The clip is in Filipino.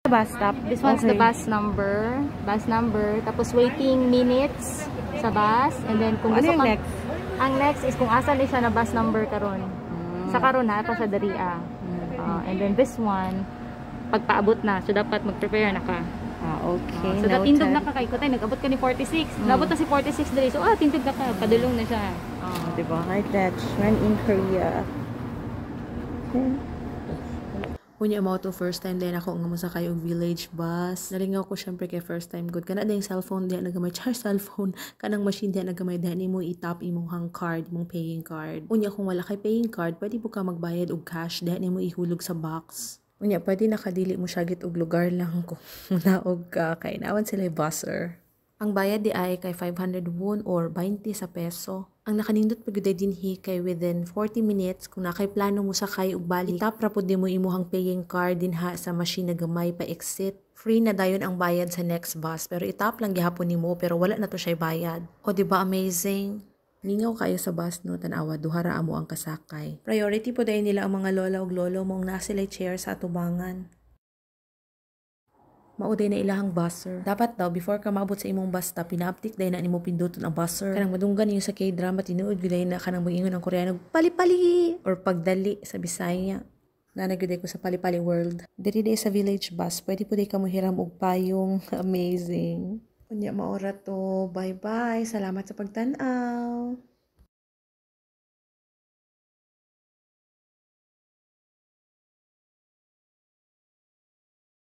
Bus stop. This one's the bus number. Bus number. Tapos waiting minutes sa bus. And then kung gusto yung next? Ang next is kung asan isa na bus number karon. Sa karon na ito sa Daria. And then this one, pagpaabot na. So dapat mag-prepare na ka. Okay. So tindog na ka kay Kutay. Nag-abot ka ni 46. Nabot na si 46 dali. So tindog na ka. Padulong na siya. Diba? Like that. When in Korea. Unya mo to first time din ako nga mosakay og village bus. Nalingaw ko syempre kay first time good. Kana ding cellphone diha nagamay charge cellphone. Kanang machine diha nagamay diha nimo i-tap imong hang card, imong paying card. Unya kung wala kay paying card, pwede po ka magbayad og cash diha nimo ihulog sa box. Unya pwede nakadili mo syagit og lugar lang ko. Naog ka kay nawan sila buzzer. Ang bayad di ay kay 500 won or 20 sa peso. Ang nakanindot pagud dinhi kay within 40 minutes kung nakay plano mo sakay og balik, tap ra pud mo imuhang paying card dinha sa machine na gamay pa exit. Free na dayon ang bayad sa next bus pero itap lang gihapon nimo pero wala na to siya bayad. O di ba amazing? Ningaw kayo sa bus no tan-awa duha ra amo ang kasakay. Priority po dayon nila ang mga lola ug lolo mong nasilay chair sa atubangan. Mauday na ilahang buzzer. Dapat daw, before ka maabot sa imong bus stop, pina-uptick dahil na nimo pinduton ang buzzer. Kanang madunggan niyo sa K-drama, tinuod gulay na kanang mag-ingon ng Koreano, pali-pali! Or pagdali sa Bisaya. Nanaguday ko sa pali-pali world. Diri day sa village bus, pwede po day ka mo hiram og payong. Amazing. Unya maora to. Bye-bye. Salamat sa pagtanaw.